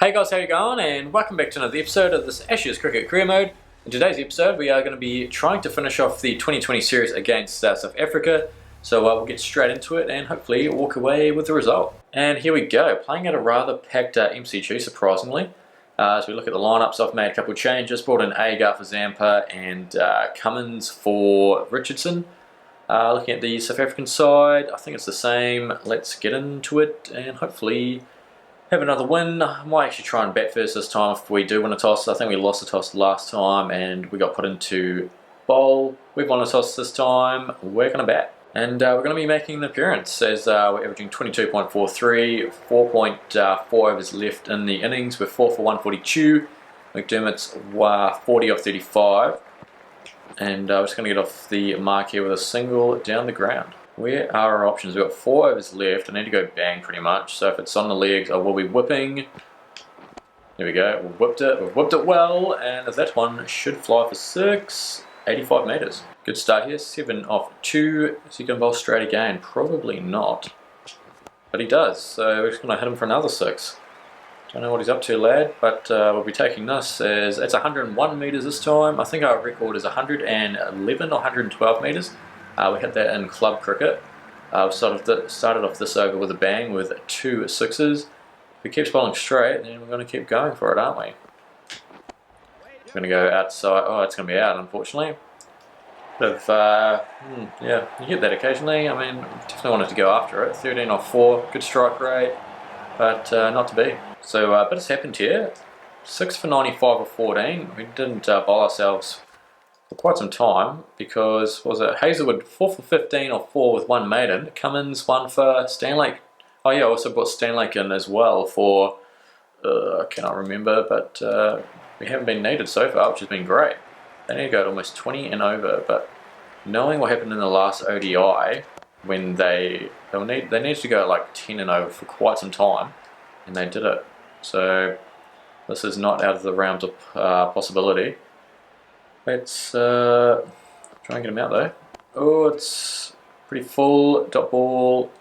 Hey guys, how you going? And welcome back to another episode of this Ashes Cricket Career Mode. In today's episode, we are going to be trying to finish off the 2020 series against South Africa. So we'll get straight into it and hopefully walk away with the result. And here we go, playing at a rather packed MCG, surprisingly. As we look at the lineups, I've made a couple of changes. Brought in Agar for Zampa and Cummins for Richardson. Looking at the South African side, I think it's the same. Let's get into it and hopefully have another win. I might actually try and bat first this time if we do win a toss. I think we lost the toss last time and we got put into bowl. We've won a toss this time. We're going to bat. And we're going to be making an appearance as we're averaging 22.43, 4.4 overs left in the innings. We're 4 for 142. McDermott's 40 off 35. And we're just going to get off the mark here with a single down the ground. Where are our options? We've got 4 overs left. I need to go bang pretty much. So if it's on the legs, I will be whipping. There we go. We've whipped it. We've whipped it well. And that one should fly for 6, 85 metres. Good start here. 7 off 2. Is he going to bowl straight again? Probably not. But he does. So we're just going to hit him for another 6. Don't know what he's up to, lad. But we'll be taking this as it's 101 metres this time. I think our record is 111 or 112 metres. We hit that in club cricket. We started off this over with a bang with 2 6s. If he keeps bowling straight, then we're going to keep going for it, aren't we? We're going to go outside. Oh, it's going to be out, unfortunately. Yeah, you get that occasionally. I mean, definitely wanted to go after it. 13 off 4, good strike rate, but not to be. So a bit has happened here. 6 for 95 or 14. We didn't bowl ourselves for quite some time because, what was it, Hazelwood 4 for 15 or 4 with 1 maiden. Cummins 1 for Stanlake. Oh yeah, I also brought Stanlake in as well for, I cannot remember, but we haven't been needed so far, which has been great. They need to go to almost 20 and over, but knowing what happened in the last ODI, when they needed to go at like 10 and over for quite some time, and they did it. So this is not out of the realms of possibility. Let's try and get him out though. Oh, it's pretty full. Dot ball.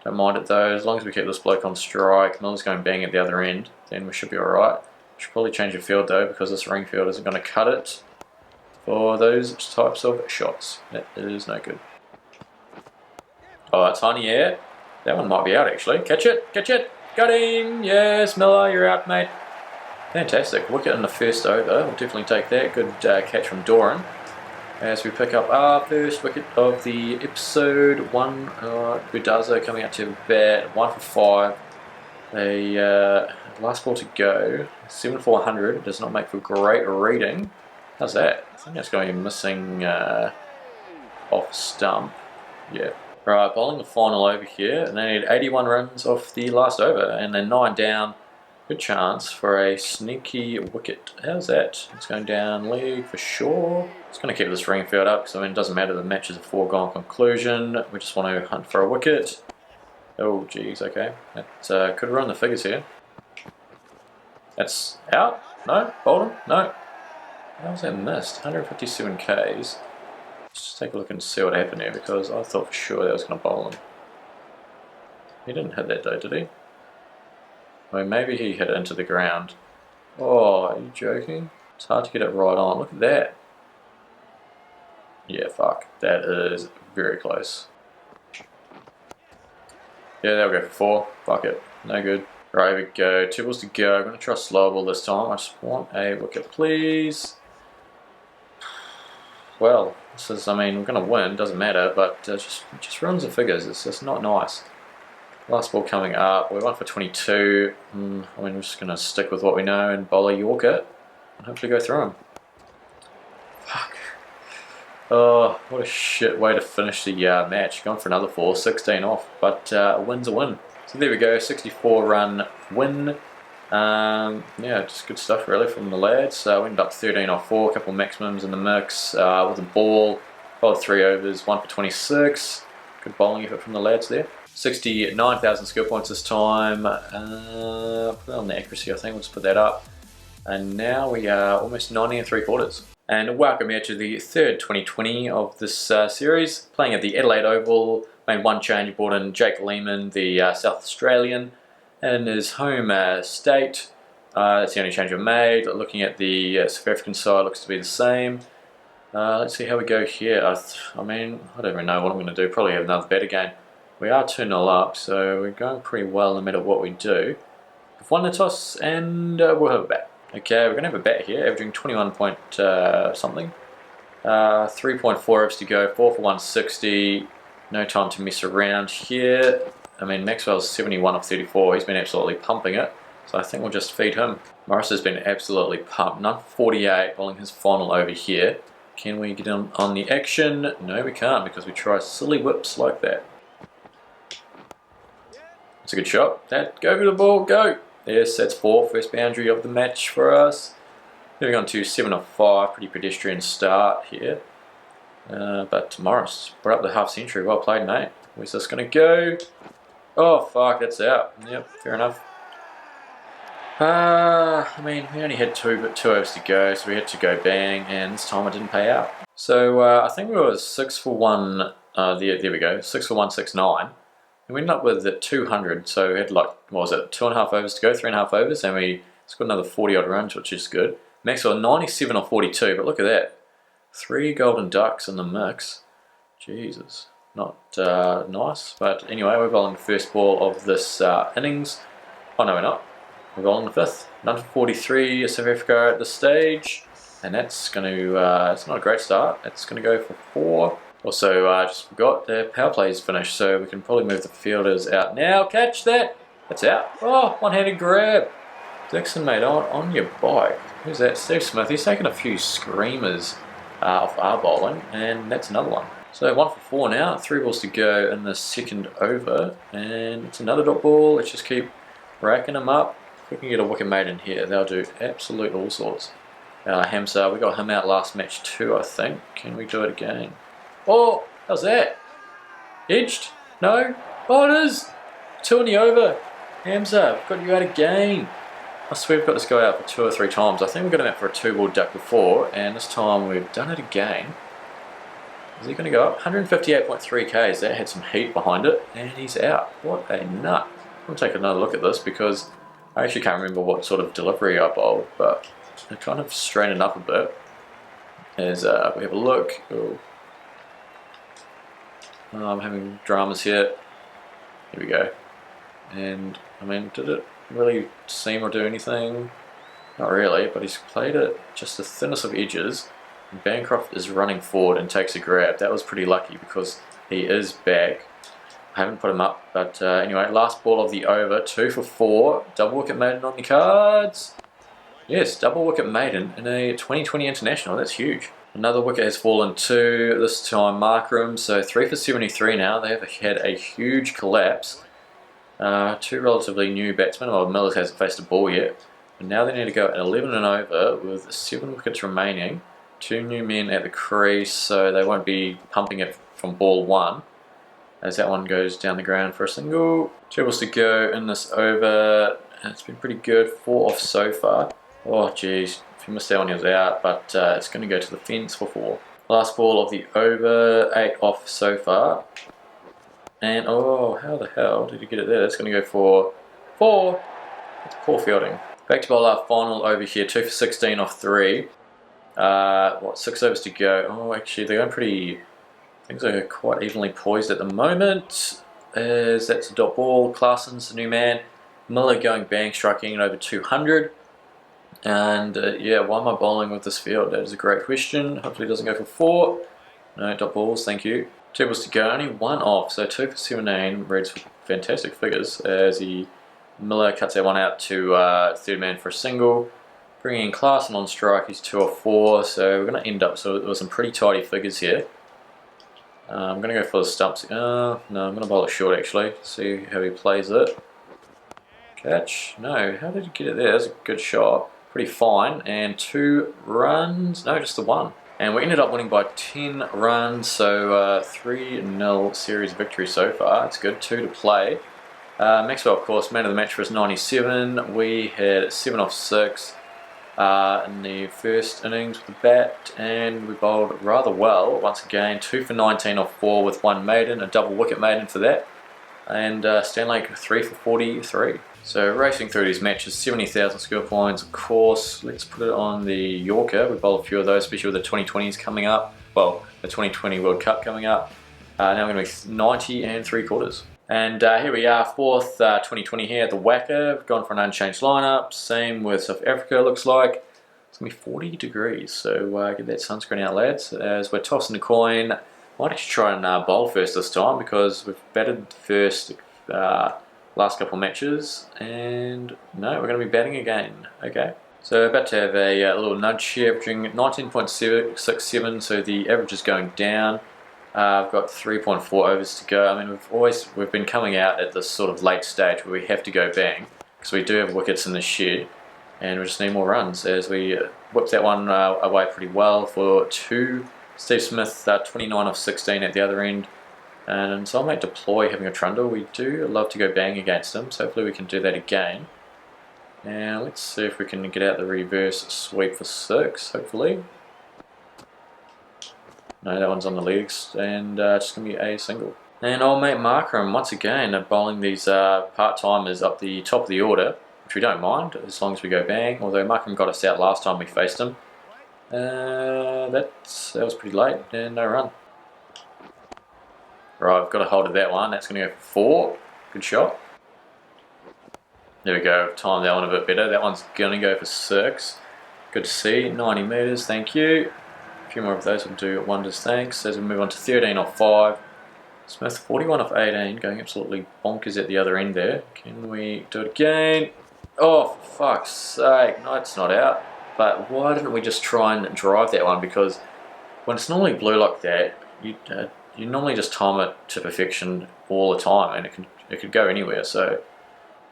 Don't mind it though, as long as we keep this bloke on strike. Miller's going bang at the other end, then we should be alright. Should probably change the field though, because this ring field isn't going to cut it for those types of shots. That is no good. Oh, tiny air. That one might be out actually. Catch it, catch it. Got him. Yes, Miller, you're out, mate. Fantastic. Wicket in the first over. We'll definitely take that. Good catch from Doran. As we pick up our first wicket of the episode. Budaza coming out to bat. 1 for 5. A last ball to go. 7 for 100. Does not make for great reading. How's that? I think that's going to be missing off stump. Yeah. Right, bowling the final over here. And they need 81 runs off the last over. And then 9 down. Good chance for a sneaky wicket. How's that? It's going down leg for sure. It's going to keep this ring field up because I mean it doesn't matter, the match is a foregone conclusion. We just want to hunt for a wicket. Oh geez, okay. That could run the figures here. That's out? No? Bowled him? No. How was that missed? 157 Ks. Let's just take a look and see what happened here because I thought for sure that was going to bowl him. He didn't hit that though, did he? Or maybe he hit it into the ground. Oh, are you joking? It's hard to get it right on. Look at that. Yeah, fuck. That is very close. Yeah, that'll go for 4. Fuck it. No good. Right, here we go. 2 balls to go. I'm going to try slow ball this time. I just want a wicket, please. Well, this is, I mean, we're going to win. Doesn't matter, but just runs the figures. It's just not nice. Last ball coming up, we're 1 for 22. I mean, we're just going to stick with what we know and bowl a Yorker and hopefully go through him. Fuck. Oh, what a shit way to finish the match. Going for another 4, 16 off, but a win's a win. So there we go, 64 run win. Yeah, just good stuff really from the lads. We ended up 13 off 4, a couple of maximums in the mix with a ball. Bowled 3 overs, 1 for 26. Good bowling effort from the lads there. 69,000 skill points this time. Put that on the accuracy, I think. Let's put that up. And now we are almost 90 3/4. And welcome here to the third 2020 of this series. Playing at the Adelaide Oval. Made 1 change, brought in Jake Lehman, the South Australian, in his home state. That's the only change we made. Looking at the South African side, looks to be the same. Let's see how we go here. I mean, I don't even know what I'm going to do. Probably have another bet again. We are 2-0 up, so we're going pretty well no matter what we do. We've won the toss, and we'll have a bet. Okay, we're going to have a bet here, averaging 21 point something. 3.4 overs to go, 4 for 160. No time to mess around here. I mean, Maxwell's 71 of 34. He's been absolutely pumping it. So I think we'll just feed him. Morris has been absolutely pumped. 9:48, bowling his final over here. Can we get on the action? No, we can't because we try silly whips like that. It's a good shot. Go for the ball, go! Yes, that's 4. First boundary of the match for us. Moving on to 7 of 5. Pretty pedestrian start here. But Morris brought up the half century. Well played, mate. Where's this going to go? Oh, fuck, that's out. Yep, fair enough. I mean, we only had two overs to go, so we had to go bang, and this time it didn't pay out. So I think we were 6 for 1. There we go, 6 for 169. And we ended up with the 200, so we had like, what was it, 2.5 overs to go, 3.5 overs, and we scored another 40 odd runs, which is good. Maxwell 97 or 42, but look at that. 3 golden ducks in the mix. Jesus, not nice. But anyway, we're bowling the first ball of this innings. Oh no, we're not. We're bowling the 5th. None for 43, South Africa at this stage. And that's going to, it's not a great start. It's going to go for 4. Also, I just forgot the power play is finished, so we can probably move the fielders out now. Catch that! That's out. Oh, one-handed grab. Dixon, mate, on your bike. Who's that? Steve Smith. He's taken a few screamers off our bowling, and that's another one. So 1 for 4 now. 3 balls to go in the second over, and it's another dot ball. Let's just keep racking them up. If we can get a wicket made in here, they'll do absolute all sorts. Hamza, we got him out last match too, I think. Can we do it again? Oh, how's that? Edged? No? Oh, it is! 2 in the over. Hamza, we've got you out again. I swear we've got this guy out for 2 or 3 times. I think we got him out for a 2-ball duck before, and this time we've done it again. Is he going to go up? 158.3 Ks. That had some heat behind it, and he's out. What a nut. I'm going to take another look at this because I actually can't remember what sort of delivery I bowled, but it kind of straightened up a bit. As we have a look. Oh. I'm having dramas here. Here we go. And, I mean, did it really seem or do anything? Not really, but he's played it just the thinnest of edges. And Bancroft is running forward and takes a grab. That was pretty lucky because he is back. I haven't put him up, but anyway, last ball of the over, 2 for 4. Double wicket maiden on the cards. Yes, double wicket maiden in a 2020 international. That's huge. Another wicket has fallen too, this time Markram, so 3 for 73 now. They have had a huge collapse. 2 relatively new batsmen. Well, Millers hasn't faced a ball yet. And now they need to go at 11 and over with 7 wickets remaining. 2 new men at the crease, so they won't be pumping it from ball 1. As that one goes down the ground for a single. 2 balls to go in this over. It's been pretty good. 4 off so far. Oh, geez. If you missed that one, he was out, but it's going to go to the fence for 4. Last ball of the over, 8 off so far. And, oh, how the hell did you get it there? That's going to go for 4. That's poor fielding. Back to bowl our final over here, 2 for 16 off 3. 6 overs to go. Oh, actually, they're going pretty... Things are quite evenly poised at the moment. As that's a dot ball. Clarkson's the new man. Miller going bang, striking at over 200. And yeah, why am I bowling with this field? That is a great question. Hopefully it doesn't go for 4. No, dot balls, thank you. 2 balls to go, only 1 off, so 2 for 17 reads with fantastic figures as Miller cuts that one out to third man for a single. Bringing in Clarkson on strike, he's 2 off 4, so we're going to end up with some pretty tidy figures here. I'm going to go for the stumps. No, I'm going to bowl it short actually, see how he plays it. Catch, no, how did you get it there? That's a good shot. Pretty fine, and 2 runs, no, just the 1. And we ended up winning by 10 runs, so 3-0 series victory so far. It's good, 2 to play. Maxwell, of course, man of the match for us, 97. We had 7 off 6 in the first innings with the bat, and we bowled rather well once again. 2 for 19 off 4 with 1 maiden, a double wicket maiden for that. And Stanley 3 for 43. So racing through these matches, 70,000 skill points, of course. Let's put it on the Yorker. We bowl a few of those, especially with the 2020s coming up. Well, the 2020 World Cup coming up. Now we're going to be 90 and 3/4. And here we are, fourth 2020 here at the Whacker. We've gone for an unchanged lineup. Same with South Africa, looks like. It's going to be 40 degrees, so get that sunscreen out, lads. As we're tossing the coin, I might actually try and bowl first this time because we've batted first last couple matches, and no, we're going to be batting again. Okay, so about to have a little nudge here, averaging 19.67, so the average is going down. I've got 3.4 overs to go. I mean, we've been coming out at this sort of late stage where we have to go bang because we do have wickets in the shed, and we just need more runs. As we whipped that one away pretty well for 2. Steve Smith 29 off 16 at the other end. And so I might deploy having a trundle. We do love to go bang against him, so hopefully we can do that again. Now let's see if we can get out the reverse sweep for 6, hopefully. No, that one's on the legs, and just going to be a single. And old mate Markram, once again, bowling these part-timers up the top of the order, which we don't mind, as long as we go bang, although Markram got us out last time we faced him. That was pretty late, and no run. Right, I've got a hold of that one. That's going to go for 4. Good shot. There we go. Timed that one a bit better. That one's going to go for 6. Good to see. 90 metres, thank you. A few more of those will do wonders, thanks. As we move on to 13 off 5. Smith 41 off 18, going absolutely bonkers at the other end there. Can we do it again? Oh, for fuck's sake. No, it's not out. But why didn't we just try and drive that one? Because when it's normally blue like that, you normally just time it to perfection all the time, and it could go anywhere. So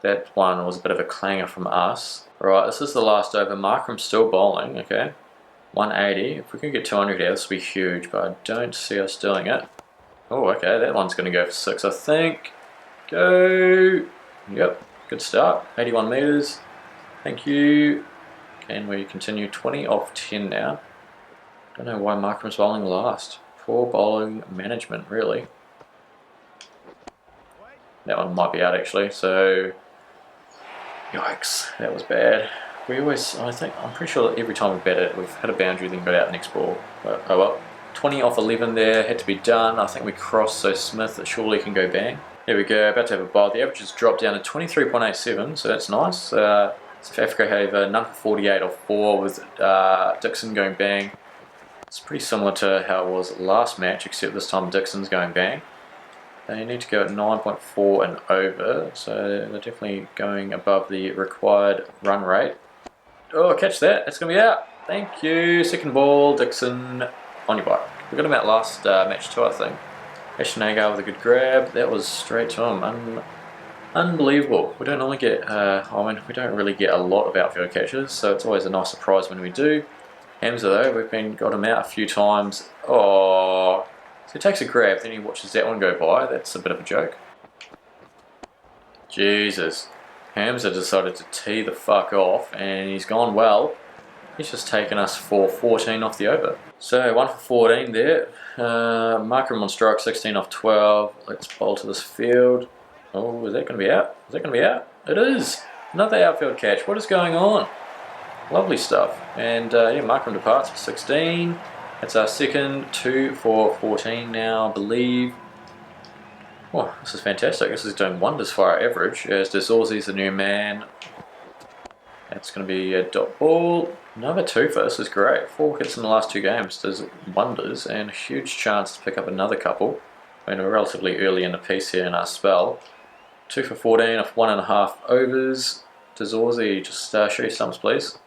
that one was a bit of a clanger from us. Right, this is the last over. Markram's still bowling. Okay, 180. If we can get 200 here, this will be huge, but I don't see us doing it. Oh, okay, that one's going to go for 6, I think. Go. Yep, good start. 81 metres. Thank you. Can we continue? 20 off 10 now. Don't know why Markram's bowling last. Poor bowling management, really. That one might be out actually, so yikes, that was bad. I'm pretty sure that every time we bat it, we've had a boundary, then got out the next ball. But, oh well. 20 off 11 there, had to be done. I think we crossed, so Smith surely can go bang. There we go, about to have a bowl. The average has dropped down to 23.87, so that's nice. South Africa have none for 48 off 4 with Dixon going bang. It's pretty similar to how it was last match, except this time Dixon's going bang. They need to go at 9.4 and over, so they're definitely going above the required run rate. Oh, catch that, that's going to be out. Thank you. Second ball, Dixon, on your bike. We got him out last match too, I think. Ashnagar with a good grab. That was straight to him. Unbelievable. We don't normally get, we don't really get a lot of outfield catches, so it's always a nice surprise when we do. Hamza though, we've got him out a few times. Oh, so he takes a grab, then he watches that one go by. That's a bit of a joke. Jesus. Hamza decided to tee the fuck off, and he's gone well. He's just taken us for 14 off the over. So 1 for 14 there. Markram on strike, 16 off 12. Let's bowl to this field. Oh, is that going to be out? Is that going to be out? It is! Another outfield catch. What is going on? Lovely stuff. And yeah, Markram departs for 16. That's our second. 2 for 14 now, I believe. Oh, this is fantastic. This is doing wonders for our average. As Dezorzi's the new man. That's going to be a dot ball. Another 2 for this is great. 4 wickets in the last 2 games does wonders, and a huge chance to pick up another couple. I mean, we're relatively early in the piece here in our spell. 2 for 14 off 1.5 overs. Dezorzi, just show your stumps, please.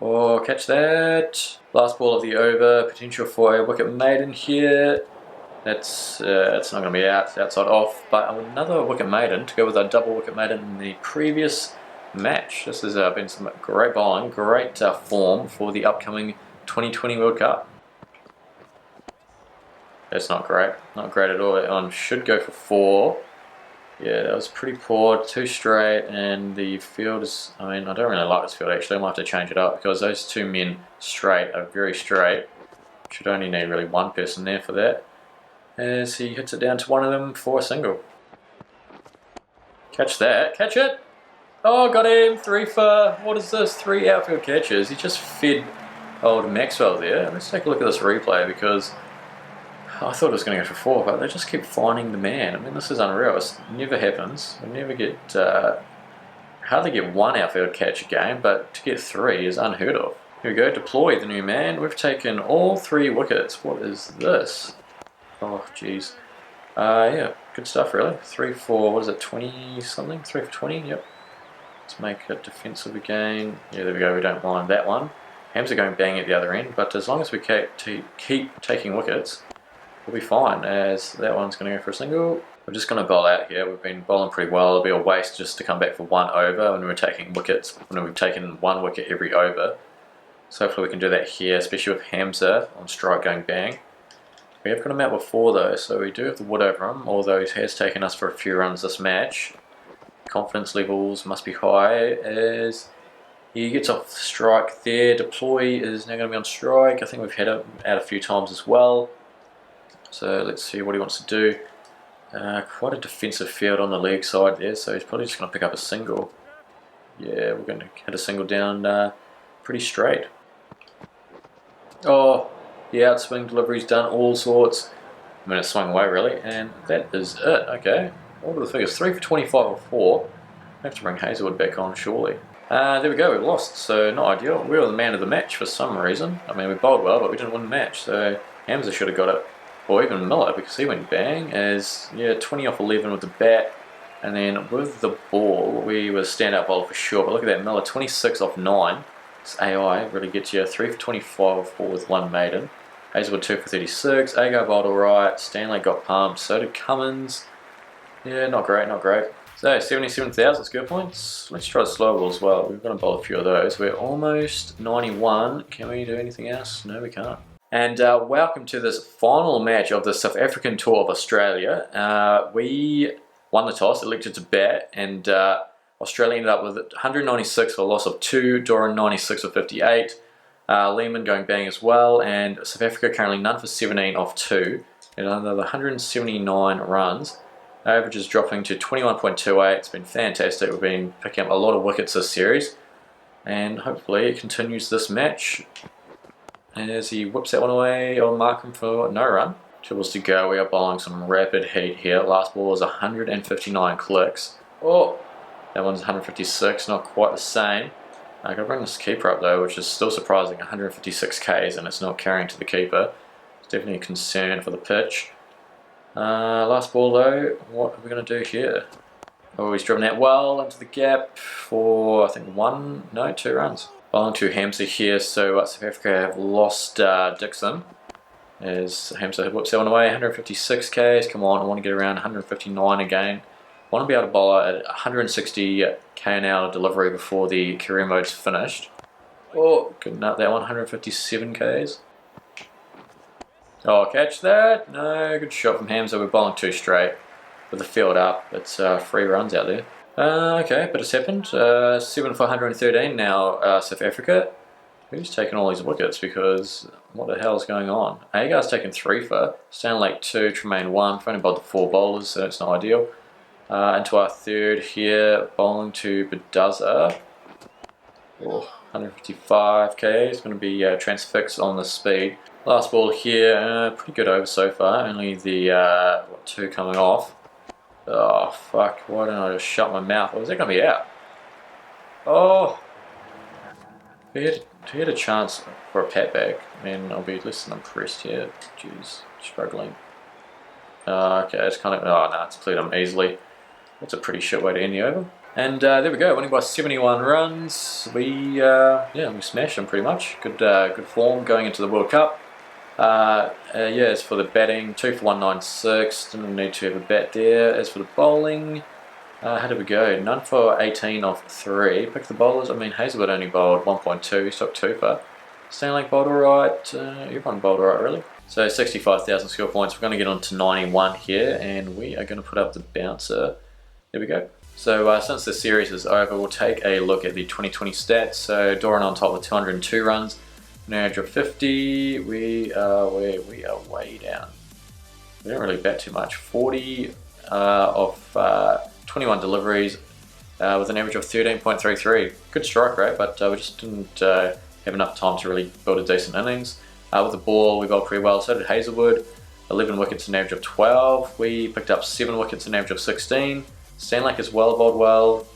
Oh, catch that. Last ball of the over. Potential for a wicket maiden here. That's not going to be out. It's outside off. But another wicket maiden to go with our double wicket maiden in the previous match. This has been some great bowling, great form for the upcoming 2020 World Cup. That's not great. Not great at all. That one should go for 4. Yeah, that was pretty poor. 2 straight, and the field is... I mean, I don't really like this field actually. I might have to change it up because those 2 men straight are very straight. Should only need really 1 person there for that. As he hits it down to one of them for a single. Catch that. Catch it! Oh, got him! 3 for, what is this? 3 outfield catches. He just fed old Maxwell there. Let's take a look at this replay because I thought it was going to go for 4, but they just keep finding the man. I mean, this is unreal. It never happens. We never get, hardly get 1 outfield catch a game, but to get 3 is unheard of. Here we go, deploy the new man. We've taken all 3 wickets. What is this? Oh, jeez. Yeah, good stuff really. 3 for, what is it, 20 something? 3 for 20, yep. Let's make it defensive again. Yeah, there we go, we don't mind that one. Hams are going bang at the other end, but as long as we keep taking wickets, we'll be fine, as that one's going to go for a single. We're just going to bowl out here. We've been bowling pretty well. It'll be a waste just to come back for 1 over when we're taking wickets, when we've taken 1 wicket every over. So hopefully we can do that here, especially with Hamza on strike going bang. We have got him out before though, so we do have the wood over him, although he has taken us for a few runs this match. Confidence levels must be high as he gets off the strike there. Deploy is now going to be on strike. I think we've had him out a few times as well. So let's see what he wants to do. Quite a defensive field on the leg side there, so he's probably just going to pick up a single. Yeah, we're going to hit a single down pretty straight. Oh, the outswing delivery's done all sorts. I mean, it swung away really, and that is it. Okay, what are the figures? 3 for 25 or 4. I have to bring Hazelwood back on surely. There we go, we've lost, so not ideal. We were the man of the match for some reason. I mean, we bowled well, but we didn't win the match, so Hamza should have got it. Or even Miller, because he went bang, as, yeah, 20 off 11 with the bat. And then with the ball, we were standout bowler for sure, but look at that, Miller, 26 off 9. This AI really gets you 3 for 25, 4 with 1 maiden. Hazelwood 2 for 36, Agar bowled alright, Stanley got pumped, so did Cummins. Yeah, not great, not great. So 77,000 skill points. Let's try the slow ball as well. We're going to bowl a few of those. We're almost 91. Can we do anything else? No, we can't. And welcome to this final match of the South African Tour of Australia. We won the toss, elected to bat, and Australia ended up with 196 for a loss of 2, Doran 96 for 58, Lehman going bang as well, and South Africa currently none for 17 off 2, and another 179 runs. Average is dropping to 21.28. It's been fantastic. We've been picking up a lot of wickets this series, and hopefully it continues this match. And as he whips that one away, I'll mark him for no run. 2 balls to go. We are bowling some rapid heat here. Last ball is 159 clicks. Oh, that one's 156. Not quite the same. I got to bring this keeper up though, which is still surprising. 156 Ks, and it's not carrying to the keeper. It's definitely a concern for the pitch. Last ball though, what are we going to do here? Oh, he's driven that well into the gap for, I think, 2 runs. Bowling to Hamza here, so South Africa have lost Dixon. As Hamza whips that one away, 156 Ks, come on, I want to get around 159 again. I want to be able to bowl at 160 K an hour delivery before the career mode's finished. Oh, good nut that one, 157 Ks. Oh, catch that. No, good shot from Hamza. We're bowling 2 straight with the field up. It's 3 runs out there. Okay, but it's happened. 7 for 113 now, South Africa. Who's taken all these wickets? Because what the hell is going on? Agar's taken 3 for. Stanley 2, Tremaine 1. We've only bowled the 4 bowlers, so it's not ideal. Into our third here, bowling to Bedaza. Oh, 155 K. It's going to be transfixed on the speed. Last ball here, pretty good over so far. Only the 2 coming off. Oh fuck! Why don't I just shut my mouth? Or is that going to be out? Oh, he had a chance for a pat back. I mean, I'll be less than impressed here. Jeez, struggling. Okay, it's kind of, oh no, it's cleared him easily. That's a pretty shit way to end the over. And there we go, winning by 71 runs. We smashed them pretty much. Good form going into the World Cup. As for the batting, 2 for 196. Didn't need to have a bat there. As for the bowling, how did we go? None for 18 off 3. Pick the bowlers. I mean, Hazelwood only bowled 1.2. He took 2 for. Stanley bowled alright. Everyone bowled alright, really. So 65,000 skill points. We're going to get on to 91 here, and we are going to put up the bouncer. There we go. So since the series is over, we'll take a look at the 2020 stats. So Doran on top with 202 runs, an average of 50. We are way down. We don't really bat too much. 40 of 21 deliveries, with an average of 13.33. Good strike rate, but we just didn't have enough time to really build a decent innings. With the ball, we bowled pretty well. So did Hazelwood. 11 wickets, an average of 12. We picked up 7 wickets, an average of 16. Stanlake as well bowled well.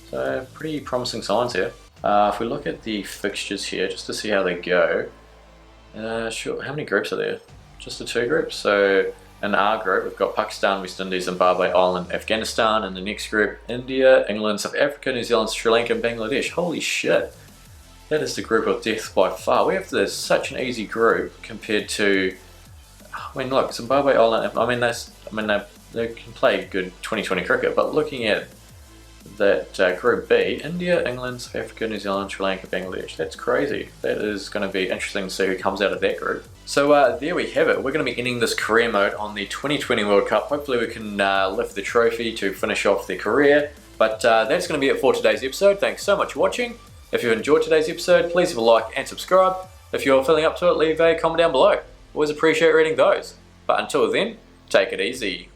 So pretty promising signs here. If we look at the fixtures here, just to see how they go. Sure. How many groups are there? Just the 2 groups. So in our group, we've got Pakistan, West Indies, Zimbabwe, Ireland, Afghanistan. In the next group, India, England, South Africa, New Zealand, Sri Lanka, and Bangladesh. Holy shit. That is the group of death by far. We have such an easy group compared to, I mean, look, Zimbabwe, Ireland. They can play good 2020 cricket, but looking at that Group B, India, England, South Africa, New Zealand, Sri Lanka, Bangladesh. That's crazy. That is going to be interesting to see who comes out of that group. So there we have it. We're going to be ending this career mode on the 2020 World Cup. Hopefully we can lift the trophy to finish off their career. But that's going to be it for today's episode. Thanks so much for watching. If you enjoyed today's episode, please leave a like and subscribe. If you're feeling up to it, leave a comment down below. Always appreciate reading those. But until then, take it easy.